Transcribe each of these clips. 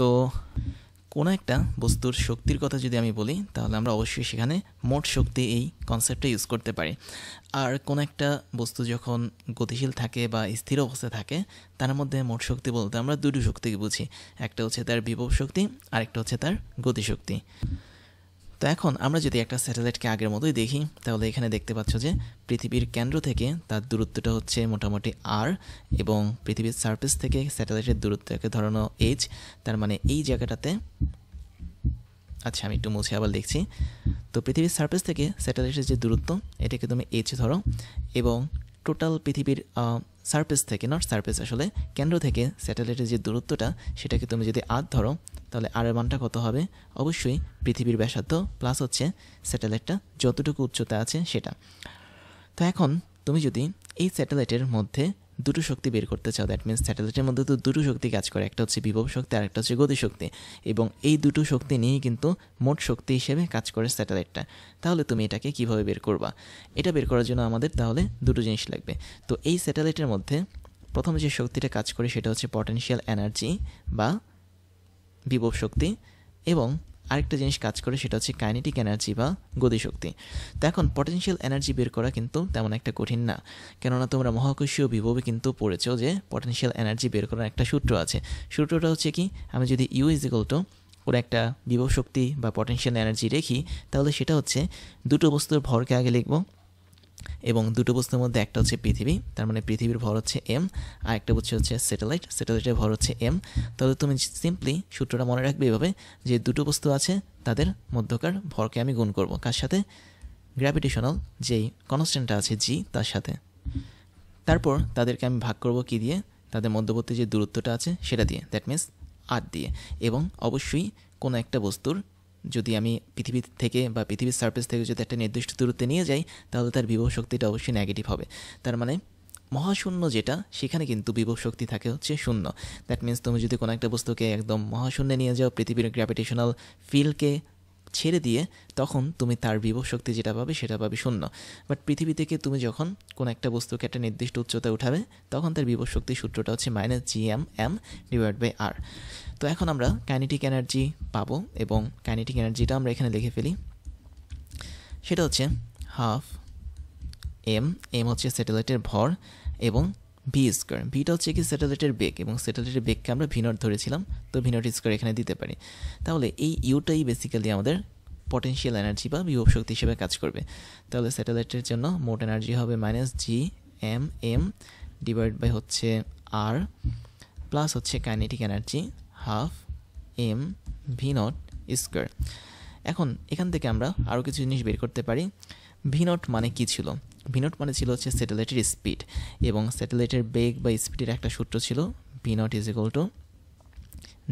তো কোনো একটা বস্তুর শক্তির কথা যদি আমি বলি তাহলে আমরা অবশ্যই সেখানে মোট শক্তি এই কনসেপ্টটা ইউজ করতে পারি। আর কোনো একটা বস্তু যখন গতিশীল থাকে বা স্থির অবস্থায় থাকে তার মধ্যে মোট শক্তি বলতে আমরা দুটো শক্তিকে বুঝি, একটা হচ্ছে তার বিভব শক্তি আরেকটা হচ্ছে তার গতিশক্তি। তো এখন আমরা যদি একটা স্যাটেলাইটকে আগের মতোই দেখি তাহলে এখানে দেখতে পাচ্ছ যে পৃথিবীর কেন্দ্র থেকে তার দূরত্বটা হচ্ছে মোটামুটি আর, এবং পৃথিবীর সারফেস থেকে স্যাটেলাইটের দূরত্বকে ধরানো এইচ। তার মানে এই জায়গাটাতে, আচ্ছা আমি একটু মুছে আবার লিখছি। তো পৃথিবীর সারফেস থেকে স্যাটেলাইটের যে দূরত্ব এটাকে তুমি এইচ ধরো, এবং টোটাল পৃথিবীর সারফেস থেকে, নট সারফেস আসলে, কেন্দ্র থেকে স্যাটেলাইটের যে দূরত্বটা সেটাকে তুমি যদি আর ধরো তাহলে আর এর মানটা কত হবে? অবশ্যই পৃথিবীর ব্যাসার্ধ প্লাস হচ্ছে স্যাটেলাইটটা যতটুকু উচ্চতা আছে সেটা। তো এখন তুমি যদি এই স্যাটেলাইটের মধ্যে দুটো শক্তি বের করতে চাও, দ্যাট মিনস স্যাটেলাইটের মধ্যে তো দুটো শক্তি কাজ করে, একটা হচ্ছে বিভব শক্তি আর একটা হচ্ছে গতিশক্তি, এবং এই দুটো শক্তি নিয়েই কিন্তু মোট শক্তি হিসেবে কাজ করে স্যাটেলাইটটা। তাহলে তুমি এটাকে কিভাবে বের করবা? এটা বের করার জন্য আমাদের তাহলে দুটো জিনিস লাগবে। তো এই স্যাটেলাইটের মধ্যে প্রথম যে শক্তিটা কাজ করে সেটা হচ্ছে পটেনশিয়াল এনার্জি বা বিভব শক্তি, এবং আরেকটা জিনিস কাজ করে সেটা হচ্ছে কাইনেটিক এনার্জি বা গতিশক্তি। তো এখন পটেনশিয়াল এনার্জি বের করা কিন্তু তেমন একটা কঠিন না, কেননা তোমরা মহাকর্ষীয় বিভবে কিন্তু পড়েছো যে পটেনশিয়াল এনার্জি বের করার একটা সূত্র আছে। সূত্রটা হচ্ছে কি, আমি যদি ইউ ইজ ইকুয়াল টু করে একটা বিভব শক্তি বা পটেনশিয়াল এনার্জি রেখি তাহলে সেটা হচ্ছে দুটো বস্তুর ভরকে আগে লিখব, এবং দুটো বস্তুর মধ্যে একটা হচ্ছে পৃথিবী, তার মানে পৃথিবীর ভর হচ্ছে এম, আর একটা হচ্ছে স্যাটেলাইট, স্যাটেলাইটের ভর হচ্ছে এম। তাহলে তুমি সিম্পলি সূত্রটা মনে রাখবে এভাবে যে দুটো বস্তু আছে তাদের মধ্যকার ভরকে আমি গুণ করব কার সাথে? গ্র্যাভিটেশনাল যেই কনস্ট্যান্টটা আছে জি তার সাথে। তারপর তাদেরকে আমি ভাগ করব কি দিয়ে? তাদের মধ্যবর্তী যে দূরত্বটা আছে সেটা দিয়ে, দ্যাট মিনস আর দিয়ে। এবং অবশ্যই কোনো একটা বস্তুর যদি আমি পৃথিবী থেকে বা পৃথিবীর সারফেস থেকে যদি একটা নির্দিষ্ট দূরত্বে নিয়ে যাই তাহলে তার বিভব শক্তিটা অবশ্যই নেগেটিভ হবে। তার মানে মহাশূন্য যেটা সেখানে কিন্তু বিভব শক্তি থাকে হচ্ছে শূন্য। দ্যাট মিনস তুমি যদি কোনো একটা বস্তুকে একদম মহাশূন্যে নিয়ে যাও পৃথিবীর গ্র্যাভিটেশনাল ফিল্ডকে ছেড়ে দিয়ে, তখন তুমি তার বিভব শক্তি যেটা পাবে সেটা পাবে শূন্য। বাট পৃথিবী থেকে তুমি যখন কোনো একটা বস্তুকে একটা নির্দিষ্ট উচ্চতায় উঠাবে তখন তার বিভব শক্তির সূত্রটা হচ্ছে -gm ডিভাইড বাই আর। তো এখন আমরা কাইনেটিক এনার্জি পাবো, এবং কাইনেটিক এনার্জিটা আমরা এখানে লিখে ফেলি। সেটা হচ্ছে হাফ এম হচ্ছে স্যাটেলাইটের ভর, এবং ভি স্কোয়ার, ভিটা হচ্ছে কি স্যাটেলাইটের বেগ, এবং স্যাটেলাইটের বেগকে আমরা ভিনট ধরেছিলাম, তো ভিনট স্কোয়ার এখানে দিতে পারি। তাহলে এই ইউটাই বেসিক্যালি আমাদের পটেনশিয়াল এনার্জি বা বিভব শক্তি হিসেবে কাজ করবে। তাহলে স্যাটেলাইটের জন্য মোট এনার্জি হবে -gm ডিভাইড বাই হচ্ছে আর, প্লাস হচ্ছে kinetic energy half m v naught square. এখন এখান থেকে আমরা আরও কিছু জিনিস বের করতে পারি। ভি নট মানে কী ছিল? ভি নট মানে ছিল হচ্ছে স্যাটেলাইটের স্পিড, এবং স্যাটেলাইটের বেগ বা স্পিডের একটা সূত্র ছিল v naught is equal to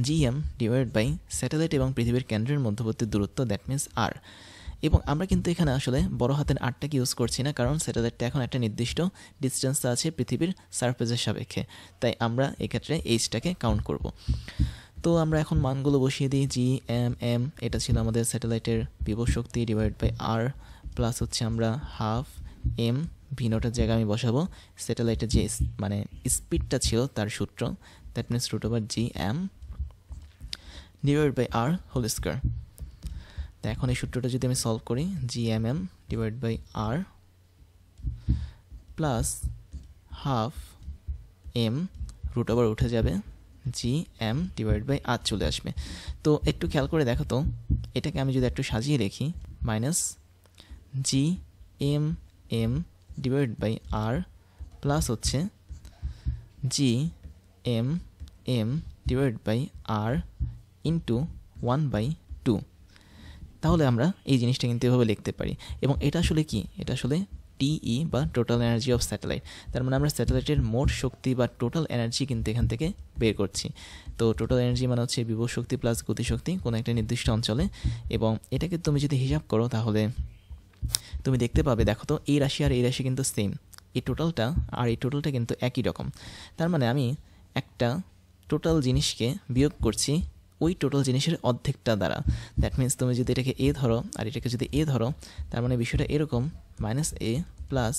GM divide by satellite এবং পৃথিবীর কেন্দ্রের মধ্যবর্তী দূরত্ব, দ্যাট মিনস আর। এবং আমরা কিন্তু এখানে আসলে বড় হাতের আরটাকে ইউজ করছি না, কারণ স্যাটেলাইটটা এখন একটা নির্দিষ্ট ডিস্টেন্স আছে পৃথিবীর সারফেসের সাপেক্ষে, তাই আমরা এক্ষেত্রে এইচটাকে কাউন্ট করব। তো আমরা এখন মানগুলো বসিয়ে দিই। GM এটা ছিল আমাদের স্যাটেলাইটের বিভব শক্তি ডিভাইড বাই আর, প্লাস হচ্ছে আমরা হাফ এম ভি নটের জায়গায় আমি বসাবো স্যাটেলাইটের যে মানে স্পিডটা ছিল তার সূত্র, that means √GM divide by R whole square. তো এখন এই সূত্রটা যদি আমি সলভ করি, GMM divide by R plus half m √ উঠে যাবে, GM ডিভাইড বাই আর চলে আসবে। তো একটু খেয়াল করে দেখো তো, এটাকে আমি যদি একটু সাজিয়ে রেখি, -GMM divide by R plus হচ্ছে GMM divide by R into 1/2। তাহলে আমরা এই জিনিসটা কিন্তু এভাবে লিখতে পারি। এবং এটা আসলে কি? এটা আসলে TE বা টোটাল এনার্জি অফ স্যাটেলাইট। তার মানে আমরা স্যাটেলাইটের মোট শক্তি বা টোটাল এনার্জি কিন্তু এখান থেকে বের করছি। তো টোটাল এনার্জি মানে হচ্ছে বিভব শক্তি প্লাস গতিশক্তি কোনো একটা নির্দিষ্ট অঞ্চলে, এবং এটাকে তুমি যদি হিসাব করো তাহলে তুমি দেখতে পাবে, দেখো তো এই রাশি আর এই রাশি কিন্তু সেম, এই টোটালটা আর এই টোটালটা কিন্তু একই রকম। তার মানে আমি একটা টোটাল জিনিসকে বিয়োগ করছি ওই টোটাল জিনিসের অর্ধেকটা দ্বারা। দ্যাট মিনস তুমি যদি এটাকে এ ধরো আর এটাকে যদি এ ধরো, তার মানে বিষয়টা এরকম, -a প্লাস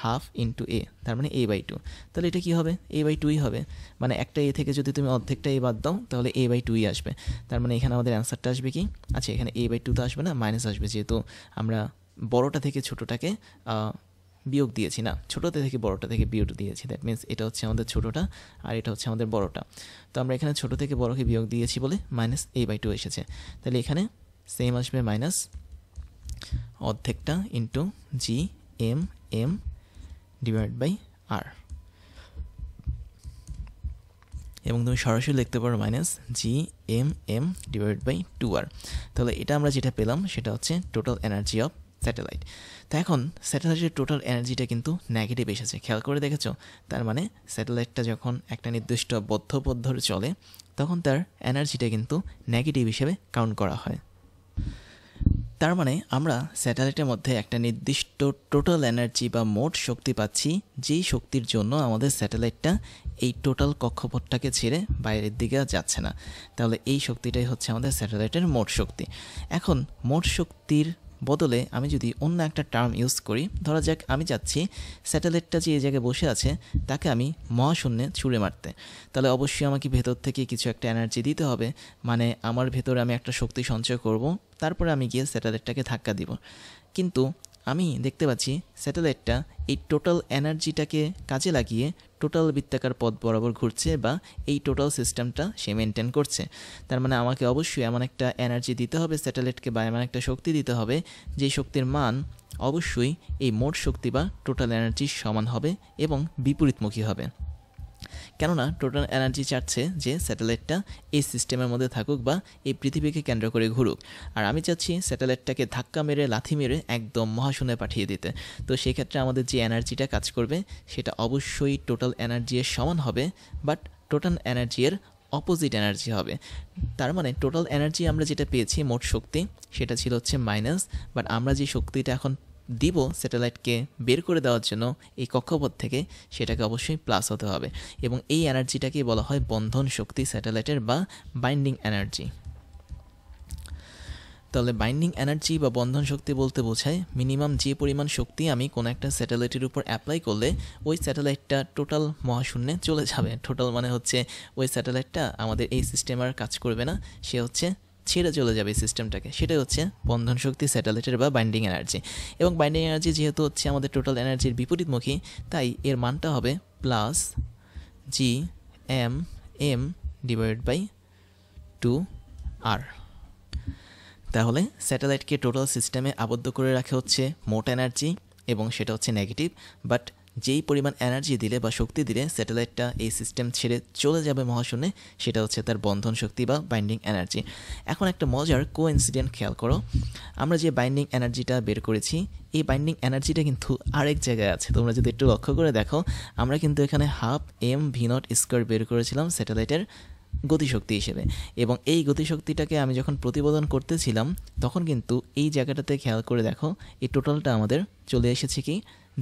হাফ ইন্টু এ, তার মানে a/2। তাহলে এটা কি হবে? a/2ই হবে। মানে একটা এ থেকে যদি তুমি অর্ধেকটা এ বাদ দাও তাহলে a/2ই আসবে। তার মানে এখানে আমাদের অ্যান্সারটা আসবে কি? আচ্ছা, এখানে a/2 তো আসবে না, মাইনাস আসবে, যেহেতু আমরা বড়টা থেকে ছোটোটাকে বিয়োগ দিয়েছি, না ছোটোটা থেকে বড়টা থেকে বিয়োগ দিয়েছি। দ্যাট মিনস এটা হচ্ছে আমাদের ছোটোটা আর এটা হচ্ছে আমাদের বড়টা। তো আমরা এখানে ছোটো থেকে বড়কে বিয়োগ দিয়েছি বলে মাইনাস a/2 এসেছে। তাহলে এখানে সেম আসবে মাইনাস অর্ধেকটা ইন্টু g(m)(m) ডিভাইড বাই আর, এবং তুমি সরাসরি লিখতে পারো minus g(m)(m) divide by 2r। তাহলে এটা আমরা যেটা পেলাম সেটা হচ্ছে টোটাল এনার্জি অফ স্যাটেলাইট। তো এখন স্যাটেলাইটের টোটাল এনার্জিটা কিন্তু নেগেটিভ এসেছে, খেয়াল করে দেখেছো? তার মানে স্যাটেলাইটটা যখন একটা নির্দিষ্ট বদ্ধ পথ ধরে চলে তখন তার এনার্জিটা কিন্তু নেগেটিভ হিসেবে কাউন্ট করা হয়। তার মানে আমরা স্যাটেলাইটের মধ্যে একটা নির্দিষ্ট টোটাল এনার্জি বা মোট শক্তি পাচ্ছি, যেই শক্তির জন্য আমাদের স্যাটেলাইটটা এই টোটাল কক্ষপথটাকে ছেড়ে বাইরের দিকে যাচ্ছে না। তাহলে এই শক্তিটাই হচ্ছে আমাদের স্যাটেলাইটের মোট শক্তি। এখন মোট শক্তির বদলে আমি যদি অন্য একটা টার্ম ইউজ করি, ধরা যাক আমি চাচ্ছি স্যাটেলাইটটা যে এই জায়গায় বসে আছে তাকে আমি মহাশূন্যে ছুঁড়ে মারতে, তাহলে অবশ্যই আমাকে ভেতর থেকে কিছু একটা এনার্জি দিতে হবে। মানে আমার ভেতরে আমি একটা শক্তি সঞ্চয় করব, তারপরে আমি গিয়ে স্যাটেলাইটটাকে ধাক্কা দিব। কিন্তু আমি দেখতে পাচ্ছি স্যাটেলাইটটা এই টোটাল এনার্জিটাকে কাজে লাগিয়ে টোটাল বৃত্তাকার পথ বরাবর ঘুরছে, বা এই টোটাল সিস্টেমটা সে মেনটেন করছে। তার মানে আমাকে অবশ্যই এমন একটা এনার্জি দিতে হবে স্যাটেলাইটকে, বা এমন একটা শক্তি দিতে হবে যে শক্তির মান অবশ্যই এই মোট শক্তি বা টোটাল এনার্জির সমান হবে এবং বিপরীতমুখী হবে। কেননা টোটাল এনার্জি চাচ্ছে যে স্যাটেলাইটটা এই সিস্টেমের মধ্যে থাকুক বা এই পৃথিবীকে কেন্দ্র করে ঘুরুক, আর আমি চাচ্ছি স্যাটেলাইটটাকে ধাক্কা মেরে লাথি মেরে একদম মহাশূন্যে পাঠিয়ে দিতে। তো সেক্ষেত্রে আমাদের যে এনার্জিটা কাজ করবে সেটা অবশ্যই টোটাল এনার্জি এর সমান হবে, বাট টোটাল এনার্জি এর অপোজিট এনার্জি হবে। তার মানে টোটাল এনার্জি আমরা যেটা পেয়েছি মোট শক্তি সেটা ছিল হচ্ছে মাইনাস, বাট আমরা যে শক্তিটা এখন দিব স্যাটেলাইটকে বের করে দেওয়ার জন্য এই কক্ষপথ থেকে, সেটাকে অবশ্যই প্লাস হতে হবে, এবং এই এনার্জিটাকে বলা হয় বন্ধন শক্তি স্যাটেলাইটের বা বাইন্ডিং এনার্জি। তাহলে বাইন্ডিং এনার্জি বা বন্ধন শক্তি বলতে বোঝায় মিনিমাম যে পরিমাণ শক্তি আমি কোনো একটা স্যাটেলাইটের উপর অ্যাপ্লাই করলে ওই স্যাটেলাইটটা টোটাল মহাশূন্যে চলে যাবে। টোটাল মানে হচ্ছে ওই স্যাটেলাইটটা আমাদের এই সিস্টেম আর কাজ করবে না, সে হচ্ছে ছেড়ে চলে যাবে এই সিস্টেমটাকে। সেটাই হচ্ছে বন্ধন শক্তি স্যাটেলাইটের বা বাইন্ডিং এনার্জি। এবং বাইন্ডিং এনার্জি যেহেতু হচ্ছে আমাদের টোটাল এনার্জির বিপরীতমুখী, তাই এর মানটা হবে plus g(m)(m) divide by 2r। তাহলে স্যাটেলাইটকে টোটাল সিস্টেমে আবদ্ধ করে রাখা হচ্ছে মোট এনার্জি, এবং সেটা হচ্ছে নেগেটিভ, বাট যেই পরিমাণ এনার্জি দিলে বা শক্তি দিলে স্যাটেলাইটটা এই সিস্টেম ছেড়ে চলে যাবে মহাশূন্যে, সেটা হচ্ছে তার বন্ধন শক্তি বা বাইন্ডিং এনার্জি। এখন একটা মজার কোইন্সিডেন্ট খেয়াল করো, আমরা যে বাইন্ডিং এনার্জিটা বের করেছি এই বাইন্ডিং এনার্জিটা কিন্তু আরেক জায়গায় আছে। তোমরা যদি একটু লক্ষ্য করে দেখো, আমরা কিন্তু এখানে ½mv0² বের করেছিলাম স্যাটেলাইটের গতিশক্তি হিসেবে, এবং এই গতিশক্তিটাকে আমি যখন প্রতিপাদন করতেছিলাম তখন কিন্তু এই জায়গাটাতে খেয়াল করে দেখো এই টোটালটা আমাদের চলে এসেছে কি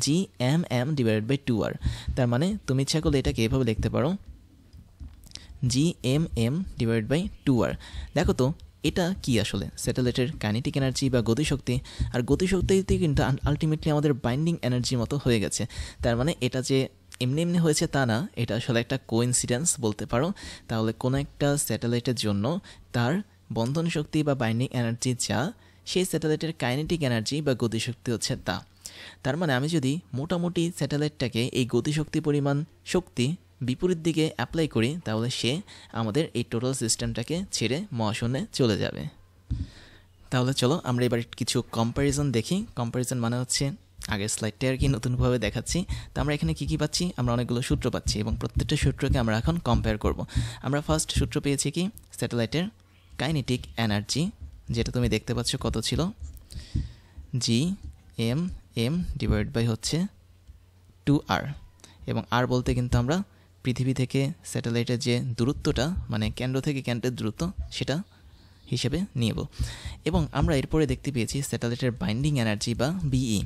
g(m)(m) ডিভাইডেড বাই 2r। তার মানে তুমি ইচ্ছা করলে এটাকে এভাবে লিখতে পারো g(m)(m) ডিভাইডেড বাই 2r। দেখো তো এটা কি আসলে স্যাটেলাইটের কাইনেটিক এনার্জি বা গতিশক্তি, আর গতিশক্তিতে কিন্তু আলটিমেটলি আমাদের বাইন্ডিং এনার্জির মতো হয়ে গেছে। তার মানে এটা যে এমনি এমনি হয়েছে তা না, এটা আসলে একটা কোইন্সিডেন্স বলতে পারো। তাহলে কোনো একটা স্যাটেলাইটের জন্য তার বন্ধন শক্তি বা বাইন্ডিং এনার্জি যা, সেই স্যাটেলাইটের কাইনেটিক এনার্জি বা গতিশক্তি হচ্ছে তা। তার মানে আমি যদি মোটামুটি স্যাটেলাইটটাকে এই গতিশক্তি পরিমাণ শক্তি বিপরীত দিকে অ্যাপ্লাই করি, তাহলে সে আমাদের এই টোটাল সিস্টেমটাকে ছেড়ে মহাশূন্যে চলে যাবে। তাহলে চলো আমরা এবার কিছু কম্প্যারিজন দেখি। কম্প্যারিজন মানে হচ্ছে আগের স্লাইডটা আর কি নতুনভাবে দেখাচ্ছি। তো আমরা এখানে কী কী পাচ্ছি, আমরা অনেকগুলো সূত্র পাচ্ছি, এবং প্রত্যেকটা সূত্রকে আমরা এখন কম্পেয়ার করব। আমরা ফার্স্ট সূত্র পেয়েছি কি স্যাটেলাইটের কাইনেটিক এনার্জি, যেটা তুমি দেখতে পাচ্ছ কত ছিল, g(m)(m) ডিভাইড বাই হচ্ছে 2r, এবং r বলতে কিন্তু আমরা পৃথিবী থেকে স্যাটেলাইটের যে দূরত্বটা, মানে কেন্দ্র থেকে কেন্দ্রের দূরত্ব, সেটা হিসেবে নিব। এবং আমরা এরপরে দেখতে পেয়েছি স্যাটেলাইটের বাইন্ডিং এনার্জি বা বিই,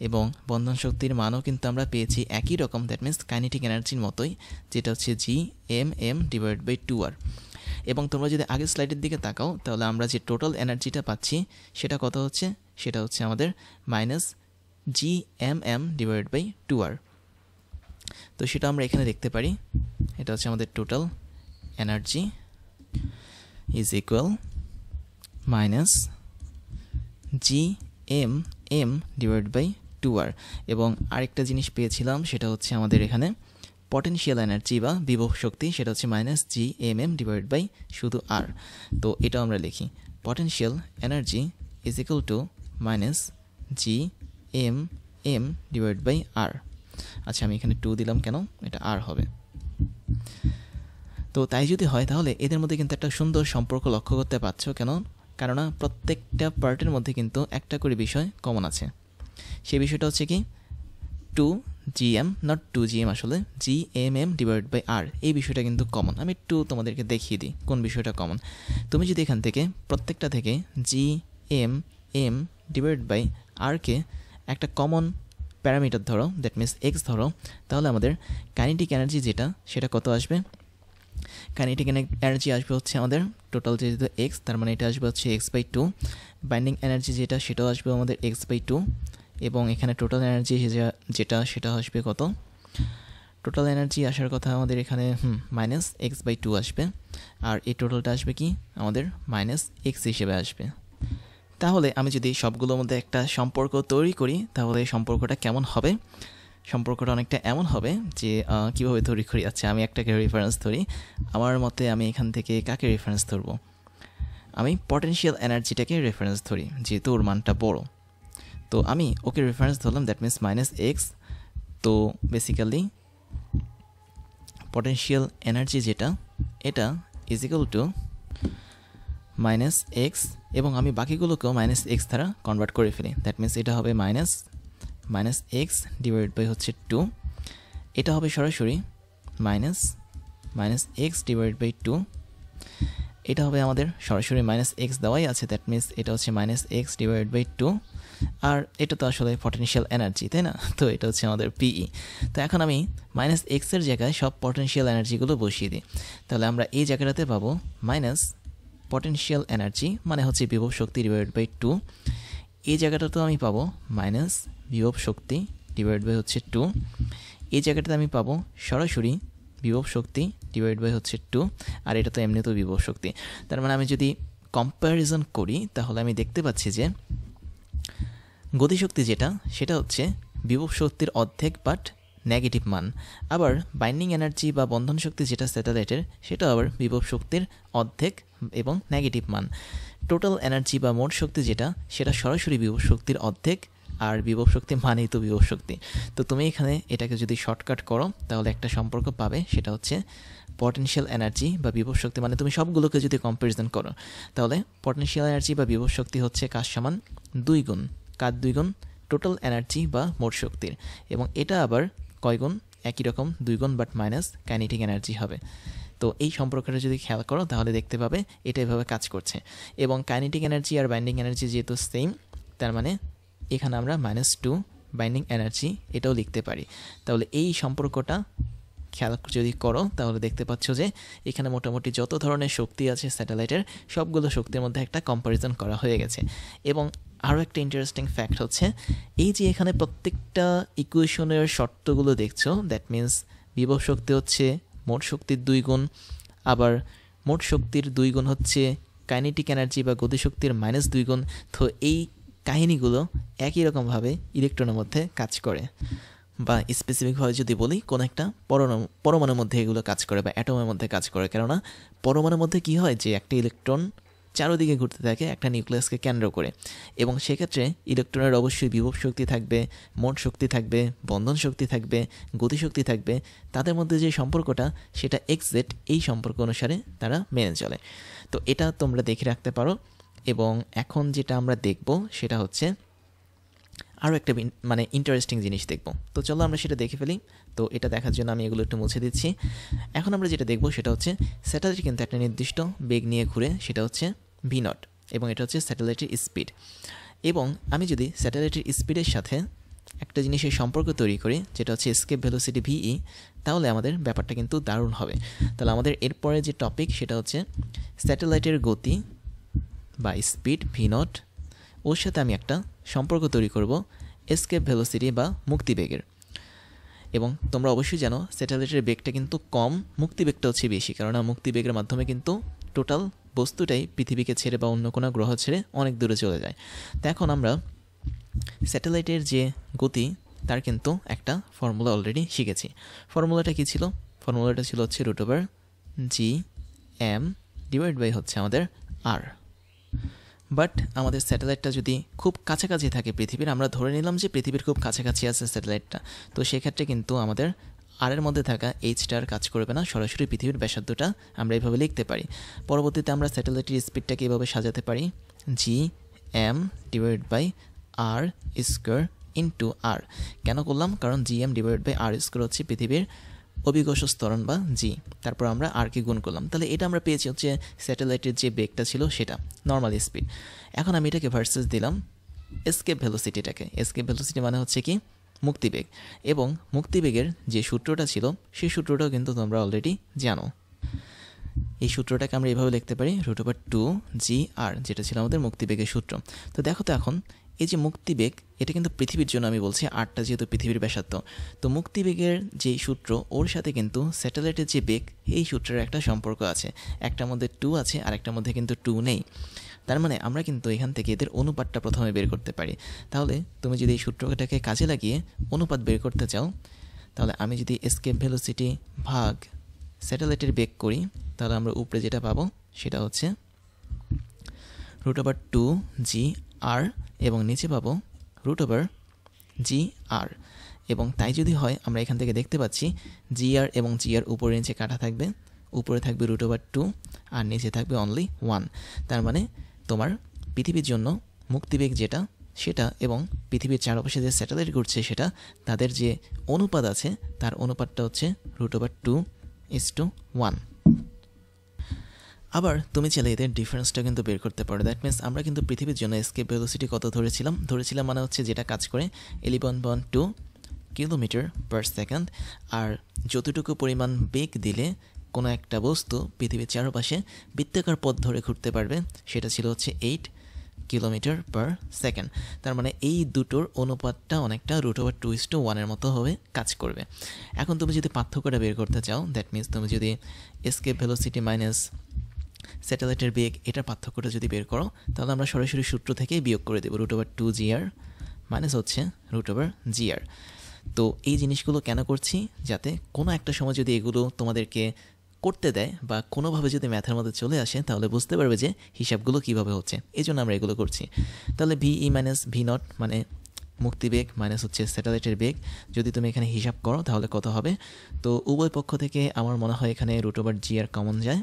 এবং বন্ধন শক্তির মানও কিন্তু আমরা পেয়েছি একই রকম, দ্যাট মিনস কাইনেটিক এনার্জির মতোই, যেটা হচ্ছে g(m)(m) ডিভাইড বাই 2r। এবং তোমরা যদি আগের স্লাইডের দিকে তাকাও, তাহলে আমরা যে টোটাল এনার্জিটা পাচ্ছি সেটা কত হচ্ছে, সেটা হচ্ছে আমাদের GMM/2R। তো সেটা আমরা এখানে দেখতে পারি, এটা হচ্ছে আমাদের total energy is equal minus GMM/2R। এবং আরেকটা জিনিস পেয়েছিলাম, সেটা হচ্ছে আমাদের এখানে পটেনশিয়াল এনার্জি বা বিভব শক্তি, সেটা হচ্ছে মাইনাস GMM/ শুধু R। তো এটা আমরা লিখি potential energy is equal two minus GMM/R। আচ্ছা, আমি এখানে 2 দিলাম কেন, এটা R হবে। তো তাই যদি হয় তাহলে এদের মধ্যে কিন্তু একটা সুন্দর সম্পর্ক লক্ষ্য করতে পারছো। কেননা প্রত্যেকটা পার্টের মধ্যে কিন্তু একটা করে বিষয় কমন আছে। সেই বিষয়টা হচ্ছে কি 2GM, নট 2GM, আসলে GMM/R। এই বিষয়টা কিন্তু কমন। আমি একটু তোমাদেরকে দেখিয়ে দিই কোন বিষয়টা কমন। তুমি যদি এখান থেকে প্রত্যেকটা থেকে GMM/R-কে একটা কমন প্যারামিটার ধরো, দ্যাট মিনস এক্স ধরো, তাহলে আমাদের কাইনেটিক এনার্জি যেটা সেটা কত আসবে? কাইনেটিক এনার্জি আসবে হচ্ছে আমাদের টোটাল যেহেতু এক্স, তার মানে এটা আসবে হচ্ছে x/2। বাইন্ডিং এনার্জি যেটা সেটাও আসবে আমাদের x/2। এবং এখানে টোটাল এনার্জি যেটা সেটা আসবে কত? টোটাল এনার্জি আসার কথা আমাদের এখানে মাইনাস x/2 আসবে। আর এই টোটালটা আসবে কি আমাদের মাইনাস এক্স হিসেবে আসবে। তাহলে আমি যদি সবগুলোর মধ্যে একটা সম্পর্ক তৈরি করি, তাহলে এই সম্পর্কটা কেমন হবে? সম্পর্কটা অনেকটা এমন হবে যে কীভাবে তৈরি করি। আচ্ছা, আমি একটাকে রেফারেন্স ধরি। আমার মতে আমি এখান থেকে কাকে রেফারেন্স ধরবো? আমি পটেনশিয়াল এনার্জিটাকে রেফারেন্স ধরি, যেহেতু ওর মানটা বড়। তো আমি ওকে রেফারেন্স ধরলাম, দ্যাট মিনস মাইনাস এক্স। তো বেসিক্যালি পটেনশিয়াল এনার্জি যেটা এটা is equal two minus x, এবং আমি বাকিগুলোকেও মাইনাস এক্স দ্বারা কনভার্ট করে ফেলি। দ্যাট মিনস এটা হবে মাইনাস এক্স ডিভাইড বাই হচ্ছে 2। এটা হবে সরাসরি মাইনাস এক্স ডিভাইড বাই 2। এটা হবে আমাদের সরাসরি মাইনাস এক্স দেওয়াই আছে, দ্যাট মিনস এটা হচ্ছে মাইনাস এক্স ডিভাইড বাই 2। আর এটা তো আসলে পটেনশিয়াল এনার্জি, তাই না? তো এটা হচ্ছে আমাদের পিই। তো এখন আমি মাইনাস এক্সের জায়গায় সব পটেনশিয়াল এনার্জিগুলো বসিয়ে দিই। তাহলে আমরা এই জায়গাটাতে পাবো মাইনাস পটেনশিয়াল এনার্জি মানে হচ্ছে বিভব শক্তি ডিভাইড বাই 2। এই জায়গাটাতেও আমি পাবো মাইনাস বিভব শক্তি ডিভাইড বাই হচ্ছে 2। এই জায়গাটাতে আমি পাবো সরাসরি বিভব শক্তি ডিভাইড বাই হচ্ছে 2। আর এটা তো এমনিতেও বিভব শক্তি। তার মানে আমি যদি কম্প্যারিজন করি তাহলে আমি দেখতে পাচ্ছি যে গতিশক্তি যেটা সেটা হচ্ছে বিভব শক্তির অর্ধেক বাট নেগেটিভ মান। আবার বাইন্ডিং এনার্জি বা বন্ধন শক্তি যেটা স্যাটেলাইটের সেটা আবার বিভব শক্তির অর্ধেক এবং নেগেটিভ মান। টোটাল এনার্জি বা মোট শক্তি যেটা সেটা সরাসরি বিভব শক্তির অর্ধেক, আর বিভব শক্তি মানেই তো বিভব শক্তি। তো তুমি এখানে এটাকে যদি শর্টকাট করো তাহলে একটা সম্পর্ক পাবে, সেটা হচ্ছে পটেনশিয়াল এনার্জি বা বিভব শক্তি, মানে তুমি সবগুলোকে যদি কম্প্যারিজন করো তাহলে পটেনশিয়াল এনার্জি বা বিভব শক্তি হচ্ছে কার সমান? 2 গুণ। কার 2 গুণ? টোটাল এনার্জি বা মোট শক্তির। এবং এটা আবার কয় গুণ? একই রকম 2 গুণ, বাট মাইনাস কাইনেটিক এনার্জি হবে। তো এই সম্পর্কটা যদি খেয়াল করো তাহলে দেখতে পাবে এটা এভাবে কাজ করছে। এবং কাইনেটিক এনার্জি আর বাইন্ডিং এনার্জি যেহেতু সেম, তার মানে এখানে আমরা -2 বাইন্ডিং এনার্জি এটাও লিখতে পারি। তাহলে এই সম্পর্কটা খেয়াল যদি করো তাহলে দেখতে পাচ্ছ যে এখানে মোটামুটি যত ধরনের শক্তি আছে স্যাটেলাইটের সবগুলো শক্তির মধ্যে একটা কম্প্যারিজন করা হয়ে গেছে। এবং আরও একটা ইন্টারেস্টিং ফ্যাক্ট হচ্ছে এই যে এখানে প্রত্যেকটা ইকুয়েশনের শর্তগুলো দেখছো, দ্যাট মিনস বিভব শক্তি হচ্ছে মোট শক্তির 2 গুণ, আবার মোট শক্তির 2 গুণ হচ্ছে কাইনেটিক এনার্জি বা গতিশক্তির -2 গুণ। তো এই কাহিনীগুলো একই রকমভাবে ইলেকট্রনের মধ্যে কাজ করে, বা স্পেসিফিকভাবে যদি বলি কোনো একটা পরমাণুর মধ্যে এগুলো কাজ করে বা অ্যাটমের মধ্যে কাজ করে। কেননা পরমাণুর মধ্যে কি হয় যে একটা ইলেকট্রন চারোদিকে ঘুরতে থাকে একটা নিউক্লিয়াসকে কেন্দ্র করে, এবং সেক্ষেত্রে ইলেকট্রনের অবশ্যই বিভব শক্তি থাকবে, মোট শক্তি থাকবে, বন্ধন শক্তি থাকবে, গতিশক্তি থাকবে। তাদের মধ্যে যে সম্পর্কটা সেটা এক্সজেড, এই সম্পর্ক অনুসারে তারা মেনে চলে। তো এটা তোমরা দেখে রাখতে পারো। এবং এখন যেটা আমরা দেখব সেটা হচ্ছে আরও একটা মানে ইন্টারেস্টিং জিনিস দেখব। তো চলো আমরা সেটা দেখে ফেলি। তো এটা দেখার জন্য আমি এগুলো একটু মুছে দিচ্ছি। এখন আমরা যেটা দেখব সেটা হচ্ছে স্যাটেলাইট কিন্তু একটা নির্দিষ্ট বেগ নিয়ে ঘুরে, সেটা হচ্ছে v0, এবং এটা হচ্ছে স্যাটেলাইটের স্পিড। এবং আমি যদি স্যাটেলাইটের স্পিডের সাথে একটা জিনিসের সম্পর্ক তৈরি করি যেটা হচ্ছে এসকেপ ভেলোসিটি ভিই, তাহলে আমাদের ব্যাপারটা কিন্তু দারুণ হবে। তাহলে আমাদের এরপরে যে টপিক সেটা হচ্ছে স্যাটেলাইটের গতি বা স্পিড v0, ওর সাথে আমি একটা সম্পর্ক তৈরি করব এসকেপ ভেলোসিটি বা মুক্তিবেগের। এবং তোমরা অবশ্যই জানো স্যাটেলাইটের বেগটা কিন্তু কম, মুক্তিবেগটা হচ্ছে বেশি, কারণ মুক্তিবেগের মাধ্যমে কিন্তু টোটাল বস্তুটাই পৃথিবীকে ছেড়ে বা অন্য কোনো গ্রহ ছেড়ে অনেক দূরে চলে যায়। তো এখন আমরা স্যাটেলাইটের যে গতি তার কিন্তু একটা ফর্মুলা অলরেডি শিখেছি। ফর্মুলাটা কী ছিল? ফর্মুলাটা ছিল হচ্ছে √g(m) ডিভাইড বাই হচ্ছে আমাদের r। বাট আমাদের স্যাটেলাইটটা যদি খুব কাছাকাছি থাকে পৃথিবীর, আমরা ধরে নিলাম যে পৃথিবীর খুব কাছাকাছি আছে স্যাটেলাইটটা, তো সেক্ষেত্রে কিন্তু আমাদের আর এর মধ্যে থাকা এইচটার কাজ করবে না, সরাসরি পৃথিবীর ব্যাসার্ধটা আমরা এইভাবে লিখতে পারি। পরবর্তীতে আমরা স্যাটেলাইটের স্পিডটাকে এইভাবে সাজাতে পারি, g(m) divide by r square into r। কেন করলাম? কারণ gm divide by r square হচ্ছে পৃথিবীর অভিকর্ষ ত্বরণ বা জি, তারপর আমরা আরকে গুণ করলাম, তাহলে এটা আমরা পেয়েছি হচ্ছে স্যাটেলাইটের যে বেগটা ছিল সেটা, নর্মাল স্পিড। এখন আমি এটাকে ভার্সেস দিলাম এসকেপ ভেলোসিটিটাকে। এসকেপ ভেলোসিটি মানে হচ্ছে কি? মুক্তিবেগ। এবং মুক্তিবেগের যে সূত্রটা ছিল সেই সূত্রটাও কিন্তু তোমরা অলরেডি জানো। এই সূত্রটাকে আমরা এইভাবে লিখতে পারি √2gr, যেটা ছিল আমাদের মুক্তিবেগের সূত্র। তো দেখো তো এখন এই যে মুক্তিবেগ, এটা কিন্তু পৃথিবীর জন্য আমি বলছি, আরটা যেহেতু পৃথিবীর ব্যাসার্ধ, তো মুক্তিবেগের যে সূত্র ওর সাথে কিন্তু স্যাটেলাইটের যে বেগ এই সূত্রের একটা সম্পর্ক আছে। একটার মধ্যে 2 আছে আর একটার মধ্যে কিন্তু 2 নেই। তার মানে আমরা কিন্তু এখান থেকে এদের অনুপাতটা প্রথমে বের করতে পারি। তাহলে তুমি যদি এই সূত্রটাকে কাজে লাগিয়ে অনুপাত বের করতে চাও, তাহলে আমি যদি এসকেপ ভেলোসিটি ভাগ স্যাটেলাইটের বেগ করি, তাহলে আমরা উপরে যেটা পাবো সেটা হচ্ছে √2gr এবং নিচে পাবো √gr। এবং তাই যদি হয়, আমরা এখান থেকে দেখতে পাচ্ছি gr এবং gr উপরে নিচে কাটা থাকবে, উপরে থাকবে √2 আর নিচে থাকবে অনলি 1। তার মানে তোমার পৃথিবীর জন্য মুক্তিবেগ যেটা সেটা এবং পৃথিবীর চারপাশে যে স্যাটেলাইট ঘুরছে সেটা, তাদের যে অনুপাত আছে তার অনুপাতটা হচ্ছে √2:1। আবার তুমি চাইলে এদের ডিফারেন্সটা কিন্তু বের করতে পারো। দ্যাট মিনস আমরা কিন্তু পৃথিবীর জন্য এসকেপ ভেলোসিটি কত ধরেছিলাম মানে হচ্ছে যেটা কাজ করে 11.2 km/s। আর যতটুকু পরিমাণ বেগ দিলে কোনো একটা বস্তু পৃথিবীর চারপাশে বৃত্তাকার পথ ধরে ঘুরতে পারবে সেটা ছিল হচ্ছে 8 km/s। তার মানে এই দুটোর অনুপাতটা অনেকটা √2:1 মতো হবে কাজ করবে। এখন তুমি যদি পার্থক্যটা বের করতে চাও, দ্যাট মিনস তুমি যদি এসকেপ ভেলোসিটি মাইনাস স্যাটেলাইটের বেগ এটার পার্থক্যটা যদি বের করো, তাহলে আমরা সরাসরি সূত্র থেকেই বিয়োগ করে দেবো √2gr মাইনাস হচ্ছে √gr। তো এই জিনিসগুলো কেন করছি? যাতে কোনো একটা সময় যদি এগুলো তোমাদেরকে করতে দেয় বা কোনোভাবে যদি ম্যাথের মধ্যে চলে আসে, তাহলে বুঝতে পারবে যে হিসাবগুলো কীভাবে হচ্ছে, এই জন্য আমরা এগুলো করছি। তাহলে VE মাইনাস V0 মানে মুক্তিবেগ মাইনাস হচ্ছে স্যাটেলাইটের বেগ, যদি তুমি এখানে হিসাব করো তাহলে কত হবে? তো উভয় পক্ষ থেকে আমার মনে হয় এখানে √gr কমন যায়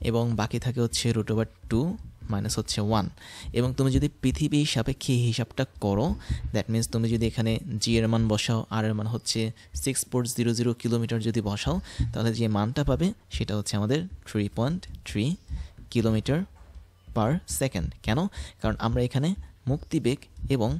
এবং বাকি থাকে হচ্ছে √2 মাইনাস হচ্ছে 1। এবং তুমি যদি পৃথিবীর সাপেক্ষে হিসাবটা করো, দ্যাট মিনস তুমি যদি এখানে জি এর মান বসাও, আর এর মান হচ্ছে 6.00 কিলোমিটার যদি বসাও, তাহলে যে মানটা পাবে সেটা হচ্ছে আমাদের 3.3 km/s। কেন? কারণ আমরা এখানে মুক্তিবেগ এবং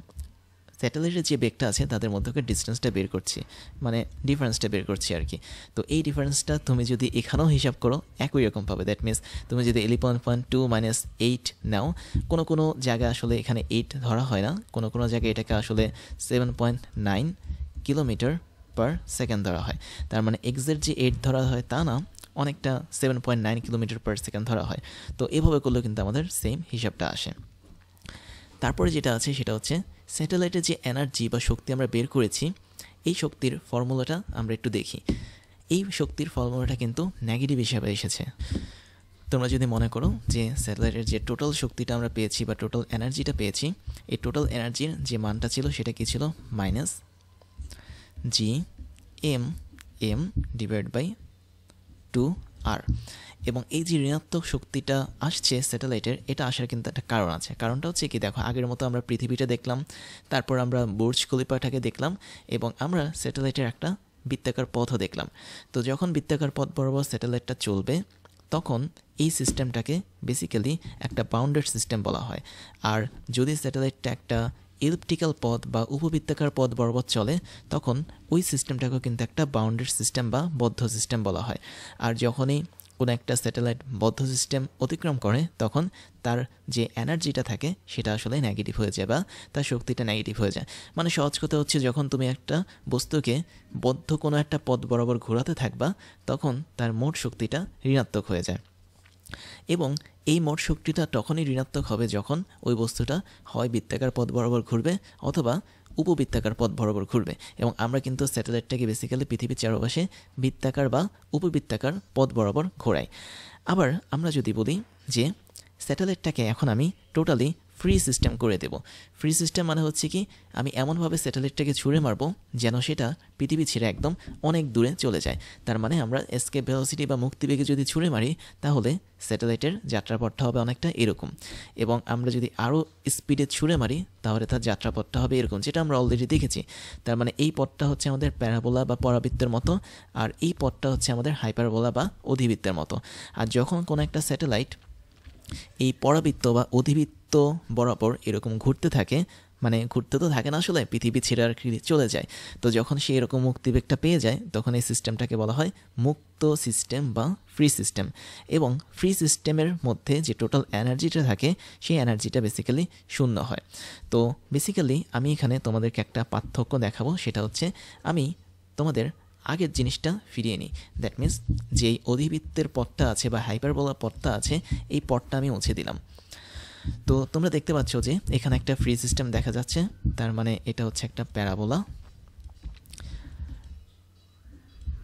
স্যাটেলাইটের যে বেগটা আছে তাদের মধ্যকার ডিস্টেন্সটা বের করছি, মানে ডিফারেন্সটা বের করছি আর কি। তো এই ডিফারেন্সটা তুমি যদি এখানেও হিসাব করো একই রকম পাবে। দ্যাট মিনস তুমি যদি 11.2 মাইনাস 8 নাও, কোনো জায়গায় আসলে এখানে 8 ধরা হয় না, কোনো জায়গায় এটাকে আসলে 7.9 km/s ধরা হয়। তার মানে এক্সাক্ট যে 8 ধরা হয় তা না, অনেকটা 7.9 km/s ধরা হয়। তো এভাবে করলেও কিন্তু আমাদের সেম হিসাবটা আসে। তারপরে যেটা আছে সেটা হচ্ছে স্যাটেলাইটের যে এনার্জি বা শক্তি আমরা বের করেছি, এই শক্তির ফর্মুলাটা আমরা একটু দেখি। এই শক্তির ফর্মুলাটা কিন্তু নেগেটিভ হিসাবে এসেছে। তোমরা যদি মনে করো যে স্যাটেলাইটের যে টোটাল শক্তিটা আমরা পেয়েছি বা টোটাল এনার্জিটা পেয়েছি, এই টোটাল এনার্জির যে মানটা ছিল সেটা কী ছিল? Minus GM divide by 2r। এবং এই যে ঋণাত্মক শক্তিটা আসছে স্যাটেলাইটের, এটা আসার কিন্তু একটা কারণ আছে। কারণটা হচ্ছে কি, দেখো আগের মতো আমরা পৃথিবীটা দেখলাম, তারপর আমরা বুর্জ খলিফাটাকে দেখলাম এবং আমরা স্যাটেলাইটের একটা বৃত্তাকার পথও দেখলাম। তো যখন বৃত্তাকার পথ বরাবর স্যাটেলাইটটা চলবে, তখন এই সিস্টেমটাকে বেসিক্যালি একটা বাউন্ডেড সিস্টেম বলা হয়। আর যদি স্যাটেলাইটটা একটা ইলিপ্টিক্যাল পথ বা উপবৃত্তাকার পথ বরাবর চলে, তখন ওই সিস্টেমটাকেও কিন্তু একটা বাউন্ডেড সিস্টেম বা বদ্ধ সিস্টেম বলা হয়। আর যখনই কোনো একটা স্যাটেলাইট বদ্ধ সিস্টেম অতিক্রম করে তখন তার যে এনার্জিটা থাকে সেটা আসলে নেগেটিভ হয়ে যায় বা তার শক্তিটা নেগেটিভ হয়ে যায়। মানে সহজ কথা হচ্ছে, যখন তুমি একটা বস্তুকে বদ্ধ কোনো একটা পথ বরাবর ঘোরাতে থাকবা তখন তার মোট শক্তিটা ঋণাত্মক হয়ে যায়। এবং এই মোট শক্তিটা তখনই ঋণাত্মক হবে যখন ওই বস্তুটা হয় বৃত্তাকার পথ বরাবর ঘুরবে অথবা উপবৃত্তাকার পথ বরাবর ঘুরবে। এবং আমরা কিন্তু স্যাটেলাইটটাকে বেসিক্যালি পৃথিবীর চারপাশে বৃত্তাকার বা উপবৃত্তাকার পথ বরাবর ঘোরাই। আবার আমরা যদি বলি যে স্যাটেলাইটটাকে এখন আমি টোটালি ফ্রি সিস্টেম করে দেব। ফ্রি সিস্টেম মানে হচ্ছে কি, আমি এমনভাবে স্যাটেলাইটটাকে ছুঁড়ে মারবো যেন সেটা পৃথিবী ছেড়ে একদম অনেক দূরে চলে যায়। তার মানে আমরা এসকেপ ভেলোসিটি বা মুক্তিবেগে যদি ছুঁড়ে মারি তাহলে স্যাটেলাইটের যাত্রাপথটা হবে অনেকটা এরকম। এবং আমরা যদি আরও স্পিডে ছুঁড়ে মারি তাহলে তার যাত্রাপথটা হবে এরকম, যেটা আমরা অলরেডি দেখেছি। তার মানে এই পথটা হচ্ছে আমাদের প্যারাবোলা বা পরাবৃত্তের মতো, আর এই পথটা হচ্ছে আমাদের হাইপারবোলা বা অধিবৃত্তের মতো। আর যখন কোনো একটা স্যাটেলাইট এই পরাবৃত্ত বা অধিবৃত্ত বরাবর এরকম ঘুরতে থাকে, মানে ঘুরতে তো থাকে না আসলে, পৃথিবী ছেড়ে আর কি চলে যায়, তো যখন সে এরকম মুক্তিবেগটা পেয়ে যায় তখন এই সিস্টেমটাকে বলা হয় মুক্ত সিস্টেম বা ফ্রি সিস্টেম। এবং ফ্রি সিস্টেমের মধ্যে যে টোটাল এনার্জিটা থাকে সেই এনার্জিটা বেসিক্যালি শূন্য হয়। তো বেসিক্যালি আমি এখানে তোমাদেরকে একটা পার্থক্য দেখাবো, সেটা হচ্ছে আমি তোমাদের আগের জিনিসটা ফিরিয়ে নিই। দ্যাট মিনস যেই অধিবৃত্তের পথটা আছে বা হাইপারবোলা পথটা আছে এই পথটা আমি মুছে দিলাম। তো তোমরা দেখতে পাচ্ছ যে এখানে একটা ফ্রি সিস্টেম দেখা যাচ্ছে, তার মানে এটা হচ্ছে একটা প্যারাবোলা,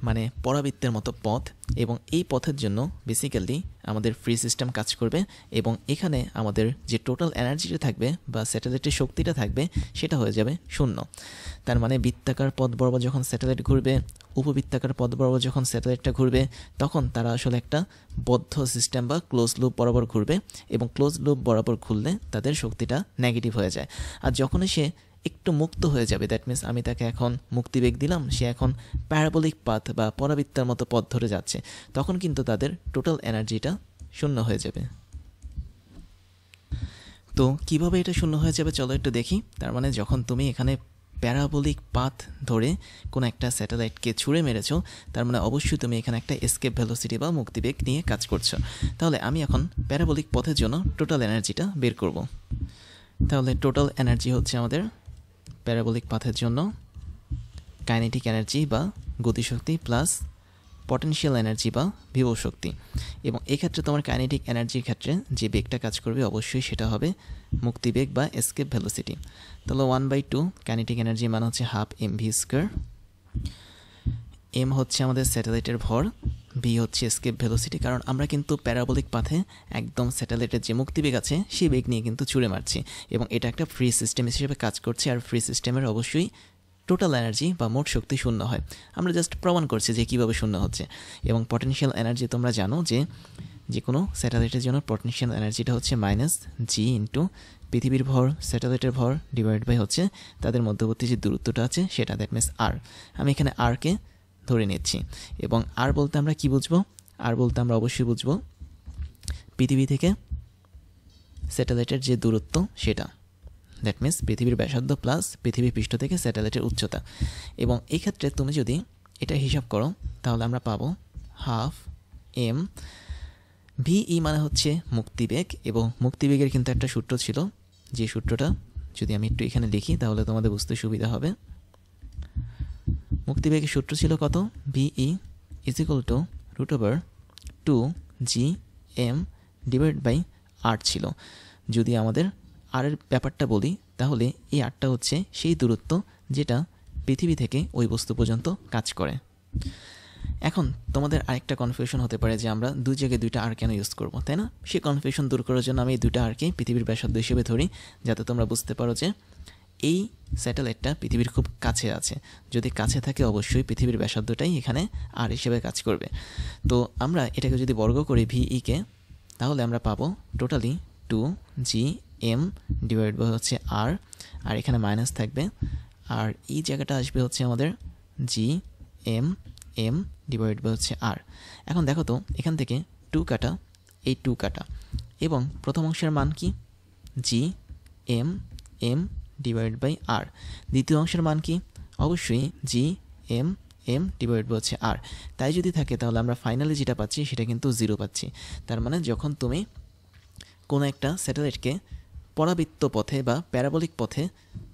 মানে পরাবৃত্তের মতো পথ। এবং এই পথের জন্য বেসিক্যালি আমাদের ফ্রি সিস্টেম কাজ করবে এবং এখানে আমাদের যে টোটাল এনার্জিটা থাকবে বা স্যাটেলাইটের শক্তিটা থাকবে সেটা হয়ে যাবে শূন্য। তার মানে বৃত্তাকার পথ বরাবর যখন স্যাটেলাইট ঘুরবে, উপবৃত্তাকার পথ বরাবর যখন স্যাটেলাইটটা ঘুরবে, তখন তারা আসলে একটা বদ্ধ সিস্টেম বা ক্লোজ লুপ বরাবর ঘুরবে এবং ক্লোজ লুপ বরাবর ঘুরলে তাদের শক্তিটা নেগেটিভ হয়ে যায়। আর যখনই সে একটু মুক্ত হয়ে যাবে, দ্যাট মিনস আমি তাকে এখন মুক্তিবেগ দিলাম, সে এখন প্যারাবোলিক পাথ বা পরাবৃত্তের মতো পথ ধরে যাচ্ছে, তখন কিন্তু তাদের টোটাল এনার্জিটা শূন্য হয়ে যাবে। তো কিভাবে এটা শূন্য হয়ে যাবে চলো একটু দেখি। তার মানে যখন তুমি এখানে প্যারাবোলিক পাথ ধরে কোনো একটা স্যাটেলাইটকে ছুঁড়ে মেরেছো, তার মানে অবশ্যই তুমি এখানে একটা এসকেপ ভেলোসিটি বা মুক্তিবেগ নিয়ে কাজ করছো। তাহলে আমি এখন প্যারাবোলিক পথের জন্য টোটাল এনার্জিটা বের করব। তাহলে টোটাল এনার্জি হচ্ছে আমাদের প্যারাবোলিক পাথের জন্য কাইনেটিক এনার্জি বা গতিশক্তি প্লাস পটেনশিয়াল এনার্জি বা বিভব শক্তি। এবং এক্ষেত্রে তোমার কাইনেটিক এনার্জির ক্ষেত্রে যে বেগটা কাজ করবে অবশ্যই সেটা হবে মুক্তিবেগ বা এসকেপ ভেলোসিটি। তাহলে 1/2 কাইনেটিক এনার্জি মানে হচ্ছে হাফ mv স্কোয়ার। এম হচ্ছে আমাদের স্যাটেলাইটের ভর, ভি হচ্ছে এসকেপ ভেলোসিটি, কারণ আমরা কিন্তু প্যারাবোলিক পাথে একদম স্যাটেলাইটের যে মুক্তিবেগ আছে সেই বেগ নিয়ে কিন্তু ছুঁড়ে মারছি এবং এটা একটা ফ্রি সিস্টেম হিসেবে কাজ করছে। আর ফ্রি সিস্টেমের অবশ্যই টোটাল এনার্জি বা মোট শক্তি শূন্য হয়। আমরা জাস্ট প্রমাণ করছি যে কীভাবে শূন্য হচ্ছে। এবং পটেনশিয়াল এনার্জি তোমরা জানো যে কোনো স্যাটেলাইটের জন্য পটেনশিয়াল এনার্জিটা হচ্ছে -g ইন্টু পৃথিবীর ভর, স্যাটেলাইটের ভর ডিভাইড বাই হচ্ছে তাদের মধ্যবর্তী যে দূরত্বটা আছে সেটা, দ্যাট মিনস আর। আমি এখানে আরকে ধরে নিচ্ছি। এবং আর বলতে আমরা কি বুঝবো? আর বলতে আমরা অবশ্যই বুঝবো পৃথিবী থেকে স্যাটেলাইটের যে দূরত্ব সেটা, দ্যাট মিনস পৃথিবীর ব্যাসার্ধ প্লাস পৃথিবীর পৃষ্ঠ থেকে স্যাটেলাইটের উচ্চতা। এবং এই ক্ষেত্রে তুমি যদি এটা হিসাব করো তাহলে আমরা পাবো হাফ এম ভিই মানে হচ্ছে মুক্তিবেগ। এবং মুক্তিবেগের কিন্তু একটা সূত্র ছিল, যে সূত্রটা যদি আমি একটু এখানে লিখি তাহলে তোমাদের বুঝতে সুবিধা হবে। মুক্তিবেগের সূত্র ছিল কত? V e is equal to √2gm divide by r ছিল। যদি আমাদের আরের ব্যাপারটা বলি তাহলে এই আরটা হচ্ছে সেই দূরত্ব যেটা পৃথিবী থেকে ওই বস্তু পর্যন্ত কাজ করে। এখন তোমাদের আরেকটা কনফিউশন হতে পারে যে আমরা দুই জায়গায় দুইটা আর কেন ইউজ করবো, তাই না? সেই কনফিউশন দূর করার জন্য আমি এই দুইটা আরকে পৃথিবীর ব্যাসার্ধ হিসেবে ধরি, যাতে তোমরা বুঝতে পারো যে এই স্যাটেলাইটটা পৃথিবীর খুব কাছে আছে। যদি কাছে থাকে অবশ্যই পৃথিবীর ব্যাসার্ধটাই এখানে আর হিসেবে কাজ করবে। তো আমরা এটাকে যদি বর্গ করি ভিইকে, তাহলে আমরা পাবো টোটালি 2gm ডিভাইড বাই হচ্ছে আর, আর এখানে মাইনাস থাকবে, আর এই জায়গাটা আসবে হচ্ছে আমাদের gm ডিভাইড বাই হচ্ছে আর। এখন দেখো তো এখান থেকে 2 কাটা, এই 2 কাটা, এবং প্রথম অংশের মান কি? gm ডিভাইড বাই আর। দ্বিতীয় অংশের মান কি? অবশ্যই gm এম ডিভাইড বাই হচ্ছে আর। তাই যদি থাকে তাহলে আমরা ফাইনালি যেটা পাচ্ছি সেটা কিন্তু 0 পাচ্ছি। তার মানে যখন তুমি কোনো একটা স্যাটেলাইটকে পরাবৃত্ত পথে বা প্যারাবলিক পথে